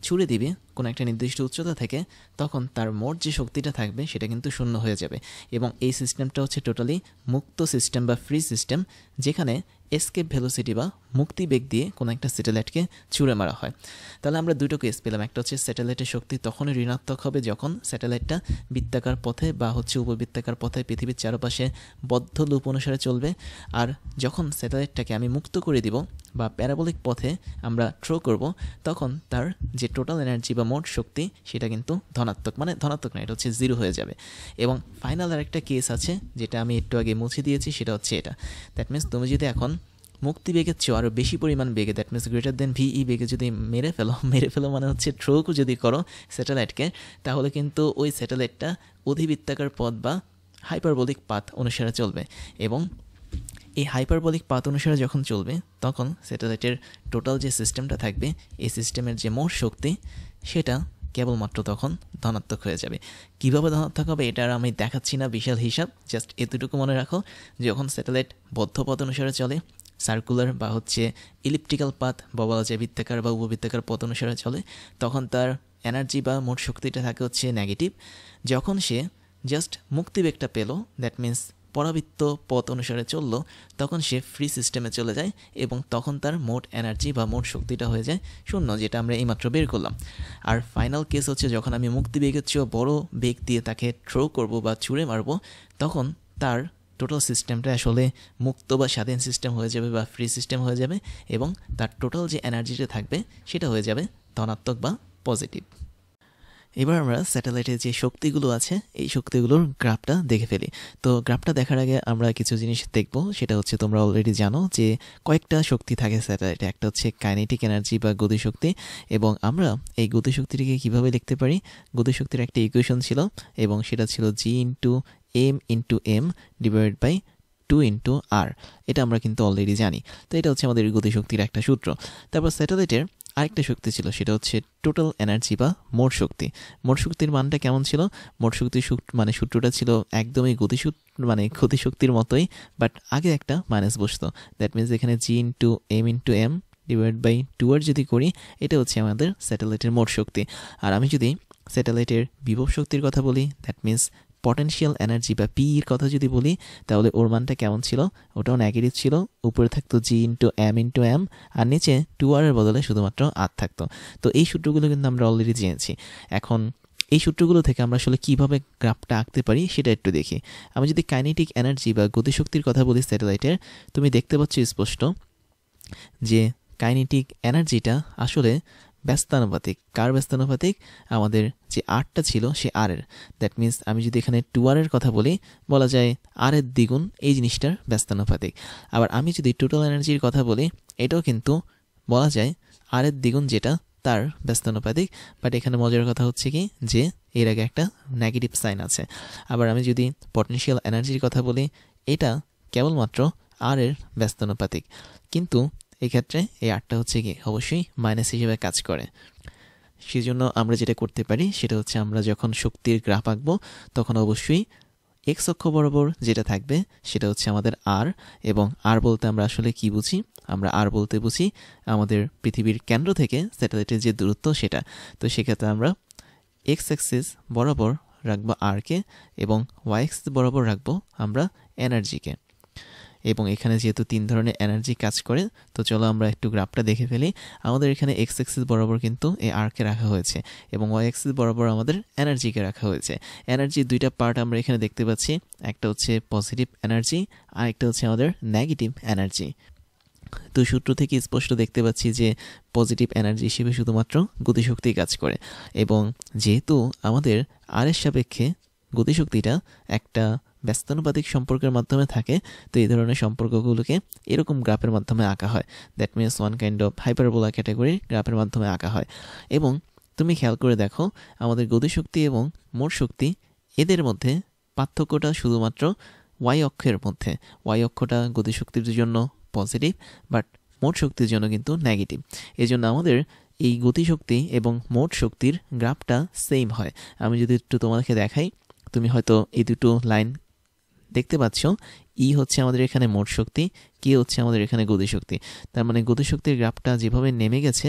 ছুড়ে দিবে কোনো একটা নির্দিষ্ট উচ্চতা থেকে, তখন তার মোট যে শক্তিটা থাকবে সেটা কিন্তু শূন্য হয়ে যাবে। এবং এই সিস্টেমটা হচ্ছে টোটালি মুক্ত সিস্টেম বা ফ্রি সিস্টেম, যেখানে এসকেপ ভেলোসিটি বা মুক্তিবেগ দিয়ে কোনো একটা স্যাটেলাইটকে ছুঁড়ে মারা হয়। তাহলে আমরা দুটো কেস পেলাম। একটা হচ্ছে স্যাটেলাইটের শক্তি তখনই ঋণাত্মক হবে যখন স্যাটেলাইটটা বৃত্তাকার পথে বা হচ্ছে উপবৃত্তাকার পথে পৃথিবীর চারপাশে বদ্ধ লুপ অনুসারে চলবে। আর যখন স্যাটেলাইটটাকে আমি মুক্ত করে দিব বা প্যারাবলিক পথে আমরা থ্রো করব, তখন তার যে টোটাল এনার্জি বা মোট শক্তি সেটা কিন্তু ধনাত্মক, মানে ধনাত্মক না, এটা হচ্ছে 0 হয়ে যাবে। এবং ফাইনাল আরেকটা কেস আছে যেটা আমি একটু আগে মুছে দিয়েছি, সেটা হচ্ছে এটা। দ্যাট মিনস তুমি যদি এখন মুক্তি বেগের চেয়েও আরও বেশি পরিমাণ বেগে, দ্যাট মিনস গ্রেটার দেন ভিই বেগে যদি মেরে ফেলো মানে হচ্ছে থ্রোও যদি করো স্যাটেলাইটকে, তাহলে কিন্তু ওই স্যাটেলাইটটা অধিবৃত্তাকার পথ বা হাইপারবোলিক পাথ অনুসারে চলবে। এবং এই হাইপারবোলিক পাথ অনুসারে যখন চলবে, তখন স্যাটেলাইটের টোটাল যে সিস্টেমটা থাকবে, এই সিস্টেমের যে মোট শক্তি সেটা কেবলমাত্র তখন ধনাত্মক হয়ে যাবে। কীভাবে ধনাত্মক হবে এটা আর আমি দেখাচ্ছি না, বিশাল হিসাব। জাস্ট এতটুকু মনে রাখো, যখন স্যাটেলাইট বদ্ধ পথ অনুসারে চলে, সার্কুলার বা হচ্ছে ইলিপ্টিক্যাল পাথ বা বলা যায় বৃত্তাকার বা উপবৃত্তাকার পথ অনুসারে চলে, তখন তার এনার্জি বা মোট শক্তিটা থাকে হচ্ছে নেগেটিভ। যখন সে জাস্ট মুক্তিবেগটা পেল, দ্যাট মিন্স পরাবৃত্ত পথ অনুসারে চললো, তখন সে ফ্রি সিস্টেমে চলে যায় এবং তখন তার মোট এনার্জি বা মোট শক্তিটা হয়ে যায় শূন্য, যেটা আমরা এইমাত্র বের করলাম। আর ফাইনাল কেস হচ্ছে যখন আমি মুক্তিবেগের চেয়েও বড় বেগ দিয়ে তাকে থ্রো করব বা ছুঁড়ে মারব, তখন তার টোটাল সিস্টেমটা আসলে মুক্ত বা স্বাধীন সিস্টেম হয়ে যাবে বা ফ্রি সিস্টেম হয়ে যাবে, এবং তার টোটাল যে এনার্জিটা থাকবে সেটা হয়ে যাবে ধনাত্মক বা পজিটিভ। এবার আমরা স্যাটেলাইটের যে শক্তিগুলো আছে এই শক্তিগুলোর গ্রাফটা দেখে ফেলি। তো গ্রাফটা দেখার আগে আমরা কিছু জিনিস দেখব, সেটা হচ্ছে তোমরা অলরেডি জানো যে কয়েকটা শক্তি থাকে স্যাটেলাইটে। একটা হচ্ছে কাইনেটিক এনার্জি বা গতিশক্তি, এবং আমরা এই গতিশক্তিটিকে কীভাবে লিখতে পারি, গতিশক্তির একটা ইকুয়েশন ছিল এবং সেটা ছিল G/m ডিভাইডেড বাই 2/r। এটা আমরা কিন্তু অলরেডি জানি। তো এটা হচ্ছে আমাদের গতিশক্তির একটা সূত্র। তারপর স্যাটেলাইটের আরেকটা শক্তি ছিল, সেটা হচ্ছে টোটাল এনার্জি বা মোট শক্তি। মোট শক্তির মানটা কেমন ছিল, মোট শক্তির মানে সূত্রটা ছিল একদমই গতিশক্তির মতোই, বাট আগে একটা মাইনাস বসতো। দ্যাট মিনস এখানে G/m ডিভাইড বাই 2r যদি করি, এটা হচ্ছে আমাদের স্যাটেলাইটের মোট শক্তি। আর আমি যদি স্যাটেলাইটের বিভব শক্তির কথা বলি, দ্যাট মিনস পটেনশিয়াল এনার্জি বা পির কথা যদি বলি, তাহলে ওর মানটা কেমন ছিল, ওটাও নেগেটিভ ছিল। উপরে থাকতো G/m আর নিচে 2r এর বদলে শুধুমাত্র r থাকতো। তো এই সূত্রগুলো কিন্তু আমরা অলরেডি জেনেছি। এখন এই সূত্রগুলো থেকে আমরা আসলে কীভাবে গ্রাফটা আঁকতে পারি সেটা একটু দেখি। আমি যদি কাইনেটিক এনার্জি বা গতিশক্তির কথা বলি স্যাটেলাইটের, তুমি দেখতে পাচ্ছ স্পষ্ট যে কাইনেটিক এনার্জিটা আসলে ব্যস্তানুপাতিক। কার ব্যস্তানুপাতিক? আমাদের যে আরটা ছিল সে আরের। দ্যাট মিনস আমি যদি এখানে 2r এর কথা বলি, বলা যায় আরের দ্বিগুণ এই জিনিসটার ব্যস্তানুপাতিক। আবার আমি যদি টোটাল এনার্জির কথা বলি, এটাও কিন্তু বলা যায় আরের দ্বিগুণ, যেটা তার ব্যস্তানুপাতিক। বাট এখানে মজার কথা হচ্ছে কি যে এর আগে একটা নেগেটিভ সাইন আছে। আবার আমি যদি পটেনশিয়াল এনার্জির কথা বলি, এটা কেবলমাত্র আরের ব্যস্তানুপাতিক, কিন্তু এক্ষেত্রে এই আরটা হচ্ছে কি অবশ্যই মাইনাস হিসেবে কাজ করে। সেজন্য আমরা যেটা করতে পারি সেটা হচ্ছে আমরা যখন শক্তির গ্রাফ আঁকবো, তখন অবশ্যই এক্স অক্ষ বরাবর যেটা থাকবে সেটা হচ্ছে আমাদের আর, এবং আর বলতে আমরা আসলে কি বুঝি, আমরা আর বলতে বুঝি আমাদের পৃথিবীর কেন্দ্র থেকে স্যাটেলাইটের যে দূরত্ব সেটা। তো সেক্ষেত্রে আমরা এক্স অ্যাক্সিস বরাবর রাখবো আরকে এবং ওয়াই অ্যাক্সিস বরাবর রাখবো আমরা এনার্জিকে। এবং এখানে যেহেতু 3 ধরনের এনার্জি কাজ করে, তো চলো আমরা একটু গ্রাফটা দেখে ফেলি। আমাদের এখানে এক্স অ্যাক্সিস বরাবর কিন্তু এই আরকে রাখা হয়েছে এবং ওয়াই অ্যাক্সিস বরাবর আমাদের এনার্জিকে রাখা হয়েছে। এনার্জির দুইটা পার্ট আমরা এখানে দেখতে পাচ্ছি, একটা হচ্ছে পজিটিভ এনার্জি আর একটা হচ্ছে আমাদের নেগেটিভ এনার্জি। তো সূত্র থেকে স্পষ্ট দেখতে পাচ্ছি যে পজিটিভ এনার্জি হিসেবে শুধুমাত্র গতিশক্তি কাজ করে, এবং যেহেতু আমাদের আর এর সাপেক্ষে গতিশক্তিটা একটা ব্যস্তানুপাতিক সম্পর্কের মাধ্যমে থাকে, তো এই ধরনের সম্পর্কগুলোকে এরকম গ্রাফের মাধ্যমে আঁকা হয়। That means one kind of hyperbola category গ্রাফের মাধ্যমে আঁকা হয়। এবং তুমি খেয়াল করে দেখো আমাদের গতিশক্তি এবং মোট শক্তি এদের মধ্যে পার্থক্যটা শুধুমাত্র ওয়াই অক্ষের মধ্যে। ওয়াই অক্ষটা গতিশক্তির জন্য পজিটিভ, বাট মোট শক্তির জন্য কিন্তু নেগেটিভ। এই জন্য আমাদের এই গতিশক্তি এবং মোট শক্তির গ্রাফটা সেম হয়। আমি যদি একটু তোমাদেরকে দেখাই, তুমি হয়তো এই দুটো লাইন দেখতে পাচ্ছ। ই হচ্ছে আমাদের এখানে মোট শক্তি, কে হচ্ছে আমাদের এখানে গতিশক্তি। তার মানে গতিশক্তির গ্রাফটা যেভাবে নেমে গেছে,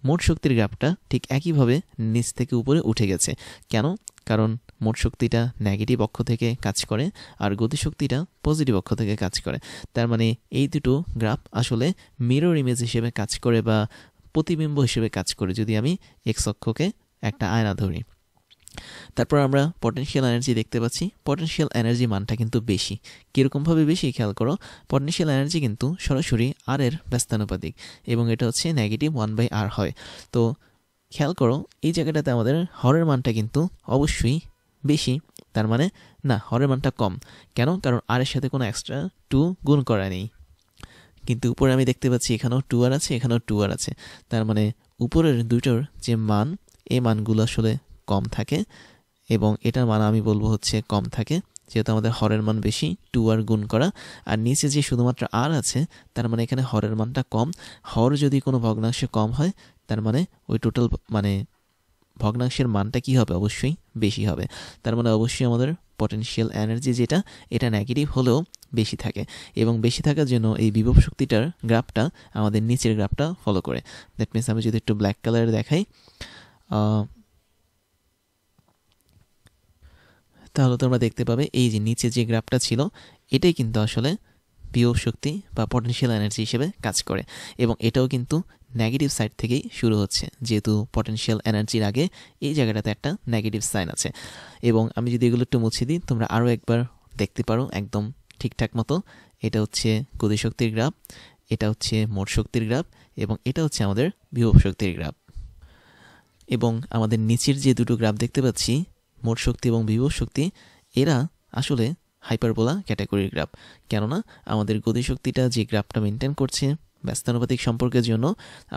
মোট শক্তির গ্রাফটা ঠিক একইভাবে নিচ থেকে উপরে উঠে গেছে। কেন? কারণ মোট শক্তিটা নেগেটিভ অক্ষ থেকে কাজ করে আর গতিশক্তিটা পজিটিভ অক্ষ থেকে কাজ করে। তার মানে এই দুটো গ্রাফ আসলে মিরর ইমেজ হিসেবে কাজ করে বা প্রতিবিম্ব হিসেবে কাজ করে যদি আমি এক্স অক্ষকে একটা আয়না ধরি। তারপর আমরা পটেনশিয়াল এনার্জি দেখতে পাচ্ছি। পটেনশিয়াল এনার্জি মানটা কিন্তু বেশি। কীরকমভাবে বেশি খেয়াল করো, পটেনশিয়াল এনার্জি কিন্তু সরাসরি আর এর ব্যস্তানুপাতিক এবং এটা হচ্ছে -1/r হয়। তো খেয়াল করো এই জায়গাটাতে আমাদের হরের মানটা কিন্তু অবশ্যই বেশি, তার মানে না, হরের মানটা কম। কেন? কারণ আর এর সাথে কোনো এক্সট্রা 2 গুণ করা নেই। কিন্তু উপরে আমি দেখতে পাচ্ছি এখানেও 2r আছে, এখানেও 2r আছে। তার মানে উপরের দুটোর যে মান, এই মানগুলো আসলে কম থাকে এবং এটার মান আমি বলবো হচ্ছে কম থাকে, যেহেতু আমাদের হরের মান বেশি, 2r গুণ করা। আর নিচে যে শুধুমাত্র r আছে, তার মানে এখানে হরের মানটা কম। হর যদি কোনো ভগ্নাংশে কম হয়, তার মানে ওই টোটাল মানে ভগ্নাংশের মানটা কি হবে? অবশ্যই বেশি হবে। তার মানে অবশ্যই আমাদের পটেনশিয়াল এনার্জি যেটা, এটা নেগেটিভ হলেও বেশি থাকে এবং বেশি থাকার জন্য এই বিভব শক্তিটার গ্রাফটা আমাদের নিচের গ্রাফটা ফলো করে। দ্যাট মিনস আমি যদি একটু ব্ল্যাক কালারে দেখাই, তাহলে তোমরা দেখতে পাবে এই যে নিচে যে গ্রাফটা ছিল, এটাই কিন্তু আসলে বিভব শক্তি বা পটেনশিয়াল এনার্জি হিসেবে কাজ করে এবং এটাও কিন্তু নেগেটিভ সাইড থেকেই শুরু হচ্ছে, যেহেতু পটেনশিয়াল এনার্জির আগে এই জায়গাটাতে একটা নেগেটিভ সাইন আছে। এবং আমি যদি এগুলো একটু মুছে দিই, তোমরা আরও একবার দেখতে পারো একদম ঠিকঠাক মতো। এটা হচ্ছে গতিশক্তির গ্রাফ, এটা হচ্ছে মোট শক্তির গ্রাফ এবং এটা হচ্ছে আমাদের বিভব শক্তির গ্রাফ। এবং আমাদের নিচের যে দুটো গ্রাফ দেখতে পাচ্ছি, মোট শক্তি এবং বিভব শক্তি, এরা আসলে হাইপারবোলা ক্যাটাগরির গ্রাফ। কেননা আমাদের গতিশক্তিটা যে গ্রাফটা মেনটেন করছে ব্যস্তানুপাতিক সম্পর্কের জন্য,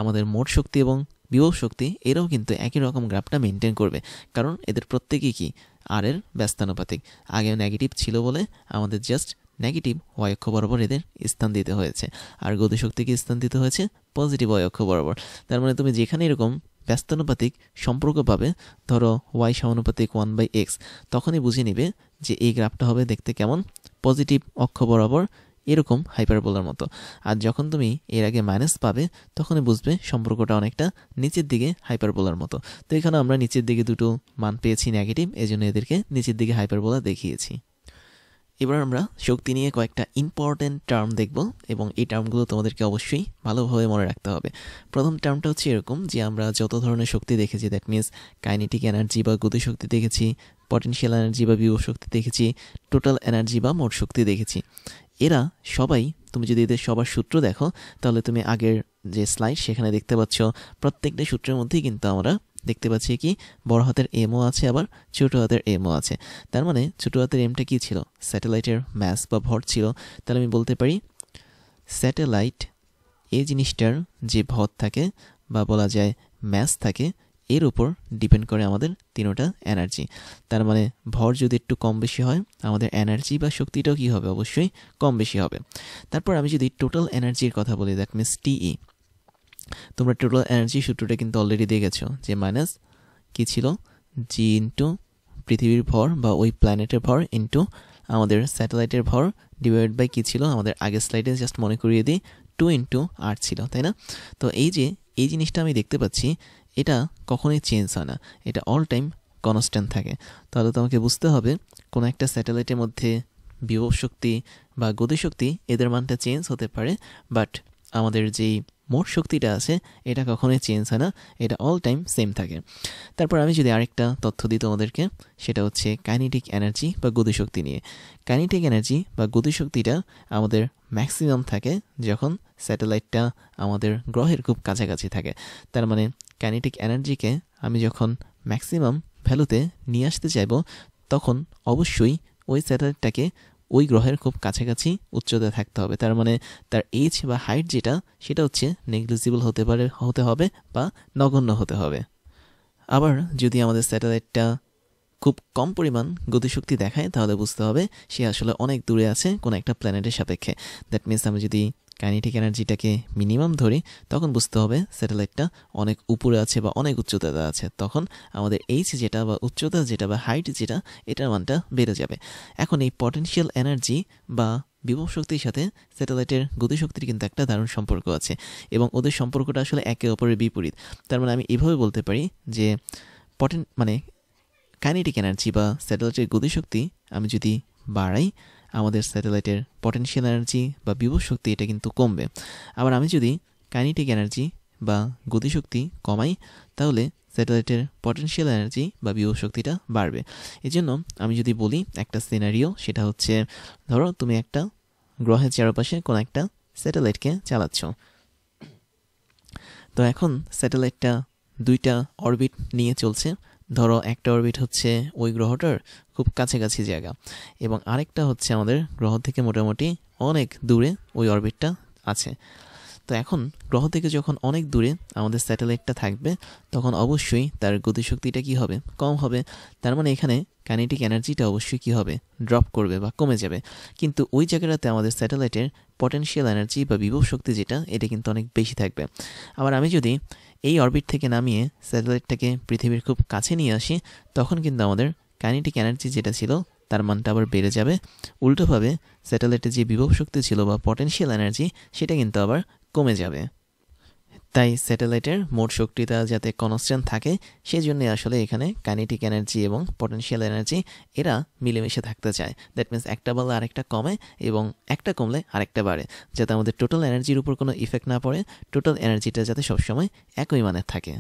আমাদের মোট শক্তি এবং বিভব শক্তি এরাও কিন্তু একই রকম গ্রাফটা মেনটেন করবে, কারণ এদের প্রত্যেকেই কি আর এর ব্যস্তানুপাতিক। আগে নেগেটিভ ছিল বলে আমাদের জাস্ট নেগেটিভ ওয়াই অক্ষ বরাবর এদের স্থান দিতে হয়েছে, আর গতিশক্তিকে স্থান দিতে হয়েছে পজিটিভ ওয়াই অক্ষ বরাবর। তার মানে তুমি যেখানে এরকম ব্যস্তানুপাতিক সম্পর্ক পাবে, ধরো ওয়াই সমানুপাতিক 1/x, তখনই বুঝে নিবে যে এই গ্রাফটা হবে দেখতে কেমন, পজিটিভ অক্ষ বরাবর এরকম হাইপারবোলার মতো। আর যখন তুমি এর আগে মাইনাস পাবে, তখনই বুঝবে সম্পর্কটা অনেকটা নিচের দিকে হাইপারবোলার মতো। তো এখানে আমরা নিচের দিকে দুটো মান পেয়েছি নেগেটিভ, এজন্য এদেরকে নিচের দিকে হাইপারবোলা দেখিয়েছি। এবার আমরা শক্তি নিয়ে কয়েকটা ইম্পর্টেন্ট টার্ম দেখব এবং এই টার্মগুলো তোমাদেরকে অবশ্যই ভালোভাবে মনে রাখতে হবে। প্রথম টার্মটা হচ্ছে এরকম যে আমরা যত ধরনের শক্তি দেখেছি, দ্যাট মিনস কাইনেটিক এনার্জি বা গতিশক্তি দেখেছি, পটেনশিয়াল এনার্জি বা বিভব শক্তি দেখেছি, টোটাল এনার্জি বা মোট শক্তি দেখেছি, এরা সবাই, তুমি যদি এদের সবার সূত্র দেখো, তাহলে তুমি আগের যে স্লাইড সেখানে দেখতে পাচ্ছ প্রত্যেকটা সূত্রের মধ্যেই কিন্তু আমরা দেখতে পাচ্ছি কি বড় হাতের এমও আছে, আবার ছোট হাতের এমও আছে। তার মানে ছোট হাতের এমটা কি ছিল? স্যাটেলাইটের ম্যাস বা ভর ছিল। তাহলে আমি বলতে পারি স্যাটেলাইট এই জিনিসটার যে ভর থাকে বা বলা যায় ম্যাস থাকে, এর উপর ডিপেন্ড করে আমাদের তিনোটা এনার্জি। তার মানে ভর যদি একটু কম বেশি হয়, আমাদের এনার্জি বা শক্তিটাও কী হবে? অবশ্যই কম বেশি হবে। তারপর আমি যদি টোটাল এনার্জির কথা বলি, দ্যাট মিনস টিই, তোমরা টোটাল এনার্জি সূত্রটা কিন্তু অলরেডি দেখেছো যে মাইনাস কী ছিল, জি ইন্টু পৃথিবীর ভর বা ওই প্ল্যানেটের ভর ইন্টু আমাদের স্যাটেলাইটের ভর ডিভাইড বাই কী ছিল আমাদের আগের স্লাইডে, জাস্ট মনে করিয়ে দিই, 2 ইন্টু r ছিল, তাই না? তো এই যে এই জিনিসটা আমি দেখতে পাচ্ছি, এটা কখনোই চেঞ্জ হয় না, এটা অল টাইম কনস্ট্যান্ট থাকে। তাহলে তোমাকে বুঝতে হবে কোনো একটা স্যাটেলাইটের মধ্যে বিভব শক্তি বা গতিশক্তি এদের মানটা চেঞ্জ হতে পারে, বাট আমাদের যেই মোট শক্তিটা আছে এটা কখনোই চেঞ্জ হয় না, এটা অল টাইম সেম থাকে। তারপর আমি যদি আরেকটা তথ্য দিই তোমাদেরকে, সেটা হচ্ছে কাইনেটিক এনার্জি বা গতিশক্তি নিয়ে। কাইনেটিক এনার্জি বা গতিশক্তিটা আমাদের ম্যাক্সিমাম থাকে যখন স্যাটেলাইটটা আমাদের গ্রহের খুব কাছাকাছি থাকে। তার মানে কাইনেটিক এনার্জিকে আমি যখন ম্যাক্সিমাম ভ্যালুতে নিয়ে আসতে চাইব, তখন অবশ্যই ওই স্যাটেলাইটটাকে ওই গ্রহের খুব কাছাকাছি উচ্চতায় থাকতে হবে। তার মানে তার এইচ বা হাইট যেটা, সেটা হচ্ছে নেগলিজিবল হতে হবে বা নগণ্য হতে হবে। আবার যদি আমাদের স্যাটেলাইটটা খুব কম পরিমাণ গতিশক্তি দেখায়, তাহলে বুঝতে হবে সে আসলে অনেক দূরে আছে কোনো একটা প্ল্যানেটের সাপেক্ষে। দ্যাট মিনস আমি যদি কাইনেটিক এনার্জিটাকে মিনিমাম ধরি তখন বুঝতে হবে স্যাটেলাইটটা অনেক উপরে আছে বা অনেক উচ্চতাতে আছে। তখন আমাদের এইচ যেটা বা উচ্চতা যেটা বা হাইট যেটা এটার মানটা বেড়ে যাবে। এখন এই পটেনশিয়াল এনার্জি বা বিভব শক্তির সাথে স্যাটেলাইটের গতিশক্তির কিন্তু একটা দারুণ সম্পর্ক আছে এবং ওদের সম্পর্কটা আসলে একে অপরের বিপরীত। তার মানে আমি এভাবে বলতে পারি যে কাইনেটিক এনার্জি বা স্যাটেলাইটের গতিশক্তি আমি যদি বাড়াই, আমাদের স্যাটেলাইটের পটেনশিয়াল এনার্জি বা বিভব শক্তি এটা কিন্তু কমবে। আবার আমি যদি কাইনেটিক এনার্জি বা গতিশক্তি কমাই, তাহলে স্যাটেলাইটের পটেনশিয়াল এনার্জি বা বিভব শক্তিটা বাড়বে। এজন্য আমি যদি বলি একটা সিনারিও, সেটা হচ্ছে ধরো তুমি একটা গ্রহের চারপাশে কোনো একটা স্যাটেলাইটকে চালাচ্ছ। তো এখন স্যাটেলাইটটা দুইটা অরবিট নিয়ে চলছে। ধরো একটা অরবিট হচ্ছে ওই গ্রহটার খুব কাছাকাছি জায়গা এবং আরেকটা হচ্ছে আমাদের গ্রহ থেকে মোটামুটি অনেক দূরে ওই অরবিটটা আছে। তো এখন গ্রহ থেকে যখন অনেক দূরে আমাদের স্যাটেলাইটটা থাকবে, তখন অবশ্যই তার গতিশক্তিটা কী হবে? কম হবে। তার মানে এখানে কাইনেটিক এনার্জিটা অবশ্যই কী হবে? ড্রপ করবে বা কমে যাবে। কিন্তু ওই জায়গাটাতে আমাদের স্যাটেলাইটের পটেনশিয়াল এনার্জি বা বিভব শক্তি যেটা, এটা কিন্তু অনেক বেশি থাকবে। আবার আমি যদি এই অরবিট থেকে নামিয়ে স্যাটেলাইটটাকে পৃথিবীর খুব কাছে নিয়ে আসি, তখন কিন্তু আমাদের কাইনেটিক এনার্জি যেটা ছিল তার মানটা আবার বেড়ে যাবে। উল্টোভাবে স্যাটেলাইটের যে বিভব শক্তি ছিল বা পটেনশিয়াল এনার্জি, সেটা কিন্তু আবার কমে যাবে। তাই স্যাটেলাইটের মোট শক্তিটা যাতে কনস্ট্যান্ট থাকে, সেই জন্যে আসলে এখানে কাইনেটিক এনার্জি এবং পটেনশিয়াল এনার্জি এরা মিলেমিশে থাকতে চায়। দ্যাট মিনস একটা বাড়লে আরেকটা কমে এবং একটা কমলে আরেকটা বাড়ে, যাতে আমাদের টোটাল এনার্জির উপর কোনো ইফেক্ট না পড়ে, টোটাল এনার্জিটা যাতে সবসময় একই মানের থাকে।